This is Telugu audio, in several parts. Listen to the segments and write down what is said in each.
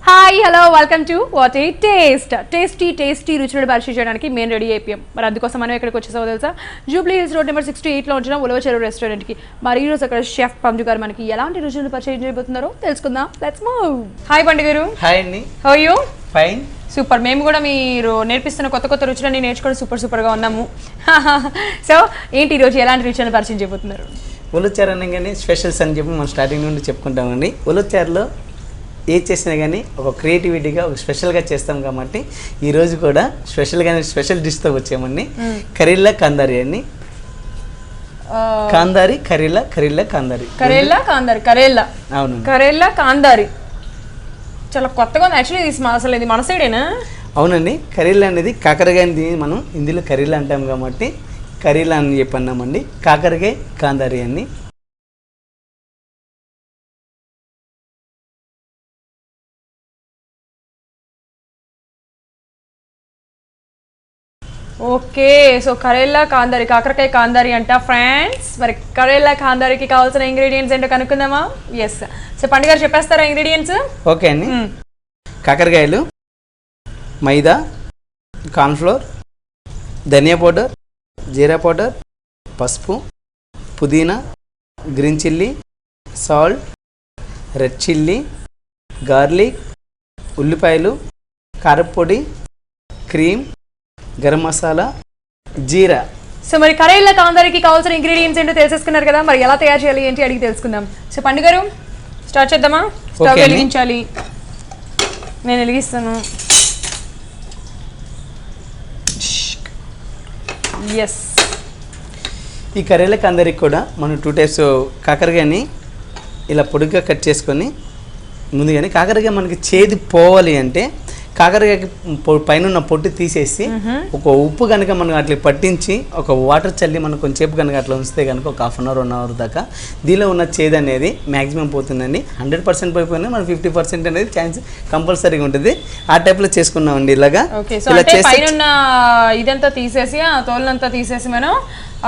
Hi hello welcome to what a taste tasty రుచులను పరిచయం చేయడానికి మేము రెడీ అయిపోయాం. మరి అందుకోసం మనం ఎక్కడికి వచ్చేసామో తెలుసా? జూబ్లీ హిల్స్ రోడ్ నెంబర్ 68లో ఉంచిన ఉలవ చెరువు రెస్టారెంట్కి. మరి ఈరోజు అక్కడ షెఫ్ పంజు గారు మనకి ఎలాంటి రుచులను పరిచయం చేయబోతున్నారో తెలుసుకుందాం. Let's move. హాయ్ పండు గారు. హాయ్ అండి. How you? ఫైన్. సూపర్. మేము కూడా మీరు నేర్పిస్తున్న కొత్త రుచులని నేర్చుకొని సూపర్గా ఉన్నాము. సో ఏంటి ఈరోజు ఎలాంటి రుచులను పరిచయం చేయబోతున్నారు? ఉలవచారు అనగానే స్పెషల్స్ అని చెప్పి మనం స్టార్టింగ్ నుండి చెప్పుకుంటామండి. ఉలవచారులో ఏ చేసినా కానీ ఒక క్రియేటివిటీగా ఒక స్పెషల్గా చేస్తాం కాబట్టి ఈరోజు కూడా స్పెషల్ డిష్తో వచ్చామండి. కరీలా కాందారి అండి. కాందారి కరీలా కాందారి. కరేలా అవును, కరేలా కాందారి. చాలా కొత్తగా ఉంది యాక్చువల్లీ. అసలు ఇది మన సైడేనా? అవునండి. కరీలా అనేది కాకరకాయని మనం హిందీలో కరీలా అంటాం కాబట్టి కరీలా అని చెప్పి అన్నామండి. కాకరకాయ కాందారి అని. ఓకే, సో కరేలా కాందారి, కాకరకాయ కాందారి అంట ఫ్రెండ్స్. మరి కరేలా కాందారికి కావాల్సిన ఇంగ్రీడియంట్స్ ఏంటో కనుక్కుందామా? ఎస్. సో పండు గారు చెప్పేస్తారా ఇంగ్రీడియంట్స్? ఓకే అండి. కాకరకాయలు, మైదా, కార్న్ఫ్లోర్, ధనియా పౌడర్, జీరా పౌడర్, పసుపు, పుదీనా, green chilli, salt, red chilli, garlic, ఉల్లిపాయలు, కారపొడి, క్రీమ్, గరం మసాలా, జీరా. సో మరి కరేలా కాందారికి కావాల్సిన ఇంగ్రీడియంట్స్ ఏంటో తెలిసేసుకున్నారు కదా. మరి ఎలా తయారు చేయాలి ఏంటి అడిగి తెలుసుకుందాం. సో పండు గారు స్టార్ట్ చేద్దామా? స్టవ్ వెలిగించాలి. నేను వెలిగిస్తాను. ఎస్. ఈ కరేలా కాందారికి కూడా మనం 2 టైప్స్ కాకరకాయని ఇలా పొడిగా కట్ చేసుకొని ముందుగానే కాకరకాయ మనకి చేదు పోవాలి అంటే కాకరకాయకి పైన ఉన్న పొట్టు తీసేసి ఒక ఉప్పు కనుక మనం అట్లా పట్టించి ఒక వాటర్ చల్లి మనం కొంచెంసేపు కనుక అట్లా ఉంచితే కనుక ఒక 1/2 అవర్ 1 అవర్ దాకా దీనిలో ఉన్న చేదు అనేది మ్యాక్సిమం పోతుందండి. 100% పోయిపోయినా మనం 50% అనేది ఛాన్స్ కంపల్సరీగా ఉంటుంది. ఆ టైప్లో చేసుకున్నామండి. ఇలాగా ఇదంతా తీసేసి ఆ తోలంతా తీసేసి మనం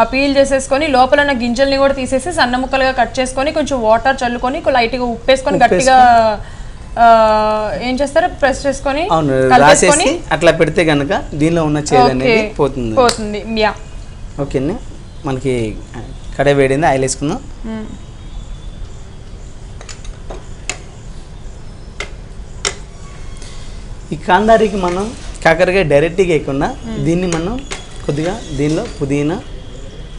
ఆ పీల్ చేసేసుకొని లోపల ఉన్న గింజల్ని కూడా తీసేసి సన్న ముక్కలుగా కట్ చేసుకొని కొంచెం వాటర్ చల్లుకొని లైట్గా ఉప్పేసుకొని గట్టిగా ఏం చేస్తారు, ప్రెస్ చేసుకొని రాసేసి అట్లా పెడితే కనుక దీనిలో ఉన్న చేదు అనేది పోతుంది. యా. ఓకే అండి. మనకి కడాయి వేడింది, ఆయిల్ వేసుకుందాం. ఈ కాందారికి మనం కాకరకాయ డైరెక్ట్గా వేయకుండా దీన్ని మనం కొద్దిగా దీనిలో పుదీనా,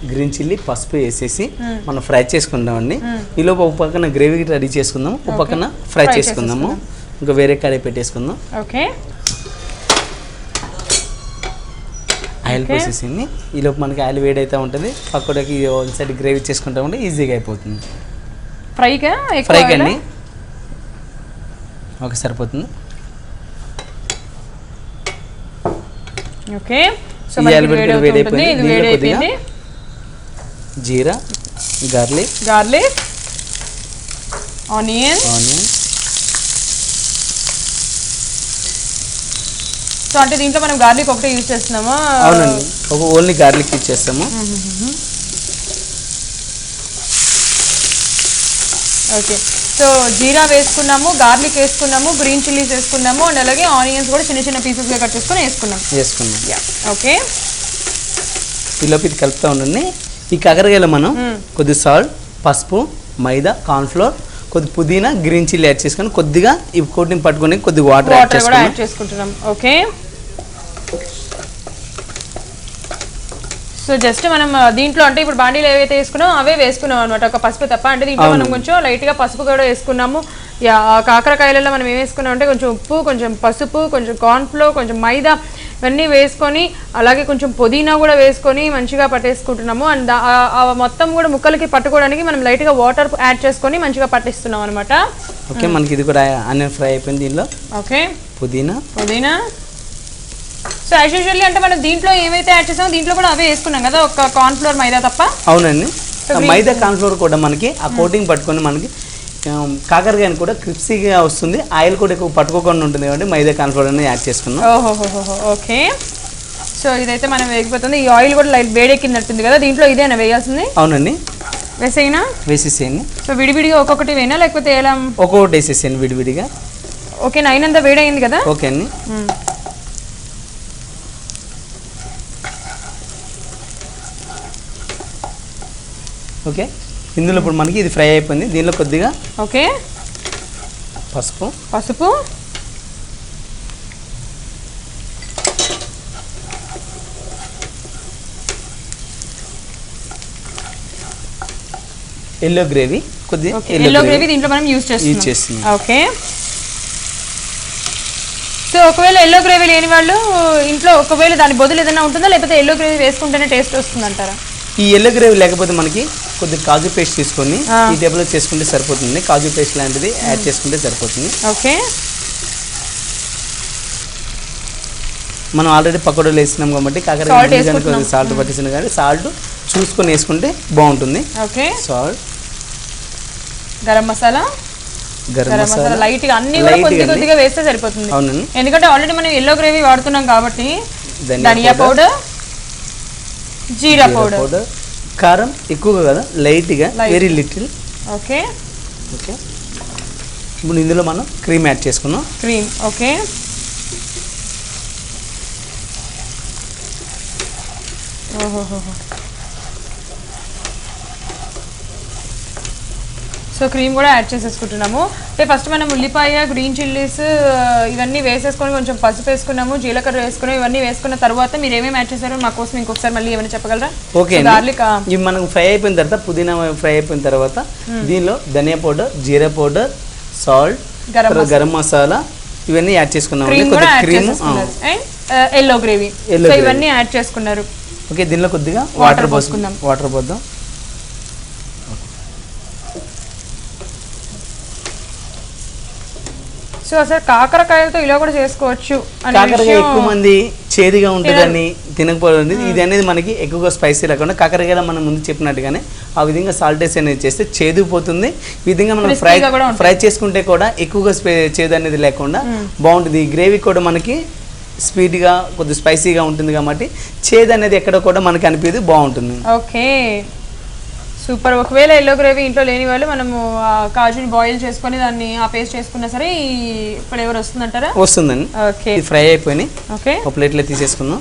గ్రీన్ చిల్లీ, పసుపు వేసేసి మనం ఫ్రై చేసుకుందామండి. ఈలోపు ఒక పక్కన గ్రేవీ రెడీ చేసుకుందాం, ఒక పక్కన ఫ్రై చేసుకుందాము. ఇంకా వేరే కడాయి పెట్టేసుకుందాం. ఓకే. ఆయిల్ పోసేసింది. ఈలోపు మనకి ఆయిల్ వేడి అయితే ఉంటుంది. పక్కకి వన్ సైడ్ గ్రేవీ చేసుకుంటా ఉంటే ఈజీగా అయిపోతుంది. ఫ్రైకి అండి. ఓకే, సరిపోతుంది. ఓకే. సో వేడి అయిపోయింది. జీరా, గార్లిక్, ఆనియన్. సో అంటే దీంట్లో మనం గార్లిక్ ఒకటే యూజ్ చేస్తున్నామా? అవునండి, ఓన్లీ గార్లిక్ యూజ్ చేస్తాము. ఓకే. సో జీరా వేసుకున్నాము, గార్లిక్ వేసుకున్నాము, గ్రీన్ చిల్లీస్ వేసుకున్నాము, అండ్ అలాగే ఆనియన్స్ కూడా చిన్న చిన్న పీసెస్గా కట్ చేసుకొని వేసుకున్నాం. ఓకే. ఈలోపు ఇది కలుపుతూ ఉండండి. ఈ కాకరకాయలో మనం కొద్ది సాల్ట్, పసుపు, మైదా, కార్న్ఫ్లోర్, కొద్ది పుదీనా, గ్రీన్ చిల్లీ యాడ్ చేసుకొని కొద్దిగా ఈ కోటిని పట్టుకొని కొద్దిగా వాటర్ యాడ్ చేసుకుంటున్నాం. ఓకే. సో జస్ట్ మనం దీంట్లో అంటే ఇప్పుడు బాండీలు ఏవైతే వేసుకున్నాం అవే వేసుకున్నాం అనమాట, ఒక పసుపు తప్ప. అంటే దీంట్లో మనం కొంచెం లైట్గా పసుపు కూడా వేసుకున్నాము. కాకరకాయలలో మనం ఏం వేసుకున్నాం అంటే కొంచెం ఉప్పు, కొంచెం పసుపు, కొంచెం కార్న్ఫ్లోర్, కొంచెం మైదా ఇవన్నీ వేసుకొని అలాగే కొంచెం పుదీనా కూడా వేసుకొని మంచిగా పట్టేసుకుంటున్నాము. అండ్ మొత్తం కూడా ముక్కలకి పట్టుకోవడానికి మనం లైట్గా వాటర్ యాడ్ చేసుకొని మంచిగా పట్టిస్తున్నాం అనమాట. ఓకే. మనకి ఇది కూడా ఆనియన్ ఫ్రై అయిపోయింది దీనిలో. ఓకే. పుదీనా. సో యాజ్ యూజువల్లీ అంటే మనం దీంట్లో ఏమైతే యాడ్ చేసామో దీంట్లో కూడా అవే వేసుకున్నాం కదా, ఒక కార్న్ఫ్లోర్, మైదా తప్ప. అవునండి. మైదా కార్న్ఫ్లోర్ కూడా మనకి ఆ కోటింగ్ పట్టుకొని మనకి కాకరకాయని కూడా క్రిప్సీగా వస్తుంది. ఆయిల్ కూడా ఎక్కువ పట్టుకోకుండా ఉంటుంది కాబట్టి మైదా కార్న్ఫ్లోర్ అనేది యాడ్ చేసుకున్నాం. ఓకే. సో ఇదైతే మనం వేగిపోతుంది. ఈ ఆయిల్ కూడా లైట్ వేడెక్కినట్టుంది కదా, దీంట్లో ఇదేనా వేయాల్సింది? అవునండి. వేసేయండి. వేసేసేయండి. సో విడివిడిగా ఒక్కొక్కటి వేనా లేకపోతే ఎలా? ఒక్కొక్కటి వేసేసేయండి విడివిడిగా. ఓకే, 9 అంతా వేడైంది కదా. ఓకే అండి. ఓకే, ఇందులో ఇప్పుడు మనకి ఇది ఫ్రై అయిపోయింది. దీనిలో కొద్దిగా ఓకే పసుపు ఎల్లో గ్రేవీ, కొద్దిగా ఎల్లో గ్రేవీ దీంట్లో మనం యూజ్ చేస్తున్నాం. ఓకే, సో ఒకవేళ ఎల్లో గ్రేవీ లేని వాళ్ళు ఇంట్లో ఒకవేళ దాని బదులు ఏదైనా ఉంటుందా, లేకపోతే ఎల్లో గ్రేవీ వేసుకుంటేనే టేస్ట్ వస్తుంది అంటారా? ఈ ఎల్లో గ్రేవీ లేకపోతే మనకి కొద్దిగా కాజు పేస్ట్ తీసుకొని ఈ టేబుల్లో చేసుకుంటే సరిపోతుంది. కాజు పేస్ట్ లాంటిది యాడ్ చేసుకుంటే సరిపోతుంది. ఓకే, మనం ఆల్రెడీ పకోడీలు వేసినాం కాబట్టి కాకరకాయ సాల్ట్ పట్టేసిన కానీ సాల్ట్ చూసుకొని వేసుకుంటే బాగుంటుంది. Okay, salt, garam masala light గా అన్ని కూడా కొద్దిగా వేస్తే సరిపోతుంది. అవునండి, ఎందుకంటే ఆల్రెడీ మనం ఎల్లో గ్రేవీ వాడుతున్నాం కాబట్టి. ధనియా పౌడర్, జీరా పౌడర్, కారం ఎక్కువగా కదా, లైట్గా, వెరీ లిటిల్. ఓకే ఓకే, ఇప్పుడు ఇందులో మనం క్రీమ్ యాడ్ చేసుకున్నాం. Cream, okay. ఓహో, సో క్రీమ్ కూడా యాడ్ చేసేసుకుంటున్నాము. అంటే ఫస్ట్ మనం ఉల్లిపాయ, గ్రీన్ చిల్లీస్ ఇవన్నీ వేసేసుకొని కొంచెం పసుపు వేసుకున్నాము, జీలకర్ర వేసుకున్నాము. ఇవన్నీ వేసుకున్న తర్వాత మీరు ఏమేమి యాడ్ చేశారో మా కోసం ఇంకొకసారి మళ్ళీ ఏమైనా చెప్పగలరా? ఓకే, గార్లిక్ ఇవి మనకు ఫ్రై అయిపోయిన తర్వాత, పుదీనా ఫ్రై అయిపోయిన తర్వాత దీనిలో ధనియా పౌడర్, జీరా పౌడర్, సాల్ట్, గరం మసాలా ఇవన్నీ యాడ్ చేసుకున్నాము. క్రీమ్ అండ్ ఎల్లో గ్రేవీ ఇవన్నీ యాడ్ చేసుకున్నారు. ఓకే, దీనిలో కొద్దిగా వాటర్ పోసుకుందాం. వాటర్ పోద్దాం. సో అసలు కాకరకాయలతో ఇలా కూడా చేసుకోవచ్చు. కాకరకాయ ఎక్కువ మంది చేదుగా ఉంటుందని తినకపోతుంది. ఇది అనేది మనకి ఎక్కువగా స్పైసీ లేకుండా కాకరకాయలో మనం ముందు చెప్పినట్టుగానే ఆ విధంగా సాల్టేస్ అనేది చేస్తే చేదు పోతుంది. ఈ విధంగా మనం ఫ్రై చేసుకుంటే కూడా ఎక్కువగా చేదు అనేది లేకుండా బాగుంటుంది. ఈ గ్రేవీ కూడా మనకి స్వీట్గా కొద్దిగా స్పైసీగా ఉంటుంది కాబట్టి చేదు అనేది ఎక్కడ కూడా మనకి అనిపించదు, బాగుంటుంది. Okay, super. ఒకవేళ ఎల్లో గ్రేవీ ఇంట్లో లేని వాళ్ళు మనము కాజుని బాయిల్ చేసుకొని దాన్ని ఆ పేస్ట్ చేసుకున్నా సరే ఈ ఫ్లేవర్ వస్తుందంటారా? వస్తుందండి. ఓకే, ఫ్రై అయిపోయినాయి. ఓకే, ఒక ప్లేట్లో తీసేసుకుందాం.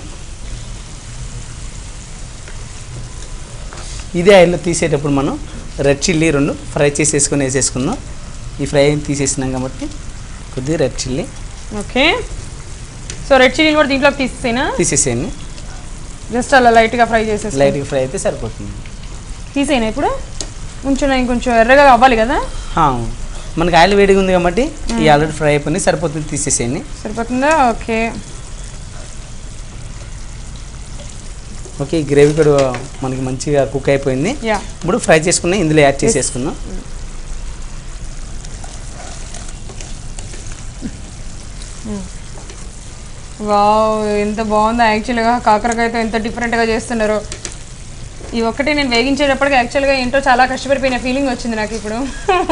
ఇదే ఆయిల్లో తీసేటప్పుడు మనం రెడ్ చిల్లీ 2 ఫ్రై చేసేసుకొని వేసేసుకుందాం. ఈ ఫ్రై తీసేసినాం కాబట్టి కొద్దిగా red chilli. Okay, so red chilli కూడా దీంట్లోకి తీసేసేయండి. జస్ట్ అలా లైట్గా ఫ్రై చేసేసి లైట్గా ఫ్రై అయితే సరిపోతుంది. తీసేనా ఇప్పుడు ఇంకొంచెం ఎర్రగా అవ్వాలి కదా. మనకి ఆయిల్ వేడిగా ఉంది కాబట్టి ఈ ఆల్రెడీ ఫ్రై అయిపోయింది, సరిపోతుంది. తీసేసేయండి. సరిపోతుందా? ఓకే, ఓకే, ఈ గ్రేవీ కూడా మనకి మంచిగా కుక్ అయిపోయింది. ఇప్పుడు ఫ్రై చేసుకున్నా ఇందులో యాడ్ చేసేసుకుందాం. వావ్, ఎంత బాగుందో. యాక్చువల్గా కాకరకాయతో ఎంత డిఫరెంట్గా చేస్తున్నారో. ఈ ఒక్కటి నేను వేగించేటప్పటికి యాక్చువల్గా ఏంటో చాలా కష్టపడిపోయిన ఫీలింగ్ వచ్చింది నాకు. ఇప్పుడు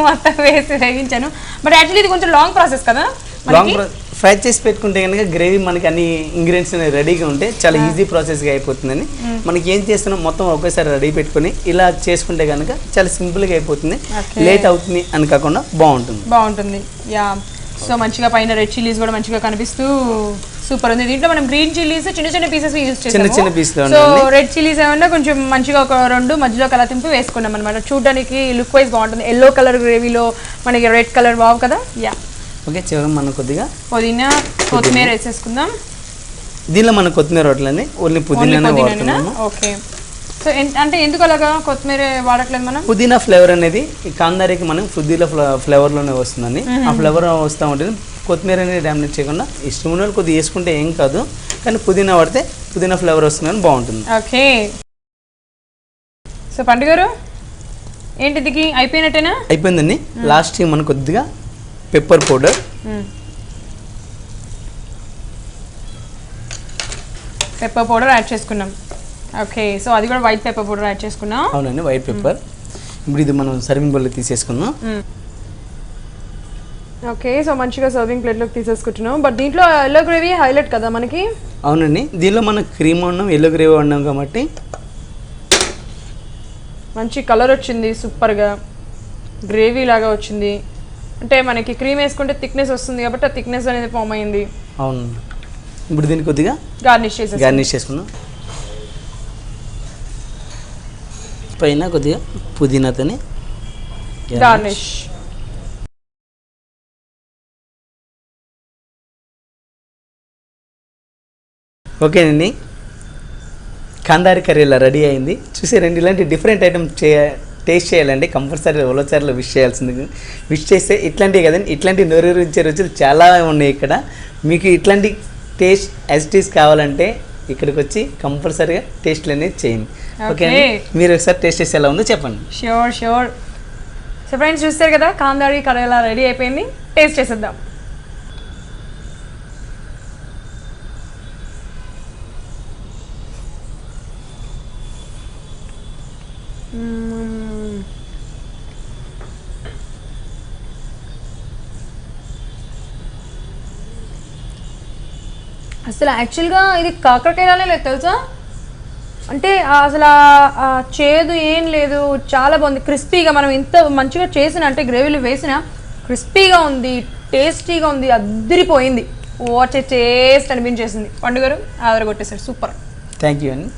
మొత్తం వేసి వేగించాను. బట్ యాక్చువల్లీ ఇది కొంచెం లాంగ్ ప్రాసెస్ కదా. ఫ్రై చేసి పెట్టుకుంటే కనుక గ్రేవీ మనకి అన్ని ఇంగ్రీడియంట్స్ రెడీగా ఉంటే చాలా ఈజీ ప్రాసెస్గా అయిపోతుందని మనకి ఏం చేస్తున్నాం మొత్తం ఒకేసారి రెడీ పెట్టుకొని ఇలా చేసుకుంటే కనుక చాలా సింపుల్గా అయిపోతుంది. లేట్ అవుతుంది అని కాకుండా బాగుంటుంది. యా, సో మంచిగా పైన రెడ్ చిల్లీస్ కూడా మంచిగా కనిపిస్తూ సూపర్ ఉంది. దీంట్లో మనం గ్రీన్ చిల్లీస్ చిన్న పీసెస్ యూజ్ చేసాము. సో రెడ్ చిల్లీస్ ఏమన్నా కొంచెం మంచిగా ఒక 2 మధ్యలో కలతింపు వేసుకున్నాం అనమాట. చూడడానికి లుక్ వైజ్ బాగుంటుంది. ఎల్లో కలర్ గ్రేవీలో మనకి రెడ్ కలర్ బాగు కదా. యా, ఓకే, చివరి మనం కొద్దిగా పుదీనా, కొత్తిమీర వేసేసుకుందాం. దీనిలో మనం కొత్తిమీర వాడలేండి, ఓన్లీ పుదీనా. ఓకే, సో అంటే ఎందుకు అలాగా కొత్తిమీర వాడట్లేదు మనం? పుదీనా ఫ్లేవర్ అనేది ఈ కాందారికి మనం పుదీనా ఫ్లేవర్లోనే వస్తుందండి. ఆ ఫ్లేవర్ వస్తూ ఉంటుంది. కొత్తిమీర అనేది డామినేట్ చేయకుండా ఇష్టం ఉన్న వాళ్ళు కొద్దిగా వేసుకుంటే ఏం కాదు, కానీ పుదీనా వాడితే పుదీనా ఫ్లేవర్ వస్తుందని బాగుంటుంది. ఓకే, సో పండు గారు ఏంటి దిగి అయిపోయినట్టేనా? అయిపోయిందండి. లాస్ట్ మనం కొద్దిగా పెప్పర్ పౌడర్, యాడ్ చేసుకున్నాం. ఓకే, సో అది కూడా వైట్ పెప్పర్ పౌడర్ యాడ్ చేసుకున్నాం. అవునండి, వైట్ పెప్పర్. ఇప్పుడు ఇది మనం సర్వింగ్ బౌల్లో తీసేసుకున్నాం. ఓకే, సో మంచిగా సర్వింగ్ ప్లేట్లోకి తీసేసుకుంటున్నాం. బట్ దీంట్లో ఎల్లో గ్రేవీ హైలైట్ కదా మనకి. అవునండి, దీనిలో మనం క్రీమ్ వండాం, ఎల్లో గ్రేవీ వండాం కాబట్టి మంచి కలర్ వచ్చింది. సూపర్గా గ్రేవీ లాగా వచ్చింది. అంటే మనకి క్రీమ్ వేసుకుంటే థిక్నెస్ వస్తుంది కాబట్టి ఆ థిక్నెస్ అనేది ఫామ్ అయింది. అవును. ఇప్పుడు దీన్ని కొద్దిగా గార్నిష్ చేసుకుందాం. పైన కొద్దిగా పుదీనాతోని గార్నిష్. ఓకేనండి, కాందారి కర్రీ ఇలా రెడీ అయింది. చూసారండి, ఇలాంటి డిఫరెంట్ ఐటమ్ టేస్ట్ చేయాలండి. కంపల్సరీ ఓలోచార్లో విష్ చేయాల్సింది. విష్ చేస్తే ఇట్లాంటివి కదండి, ఇట్లాంటి నోరూరించే రుచులు చాలా ఉన్నాయి ఇక్కడ. మీకు ఇట్లాంటి టేస్ట్ యాజిటీస్ కావాలంటే ఇక్కడికి వచ్చి కంపల్సరీగా టేస్ట్లు అనేది చేయండి. ఓకే అండి, మీరు ఒకసారి టేస్ట్ చేసి ఎలా ఉందో చెప్పండి. ష్యూర్. సో ఫ్రెండ్స్ చూస్తారు కదా, కాందారి కర్రీ ఎలా రెడీ అయిపోయింది. టేస్ట్ చేసేద్దాం. అసలు యాక్చువల్గా ఇది కాకరకాయలానే లేదు తెలుసా. అంటే అసలు చేదు ఏం లేదు, చాలా బాగుంది. క్రిస్పీగా మనం ఇంత మంచిగా చేసిన అంటే గ్రేవీలు వేసిన క్రిస్పీగా ఉంది, టేస్టీగా ఉంది, అద్దరిపోయింది. వాచ్ టేస్ట్ అనిపించేసింది. పండుగరు ఆదరగొట్టేసారు. సూపర్. థ్యాంక్ యూ అండి.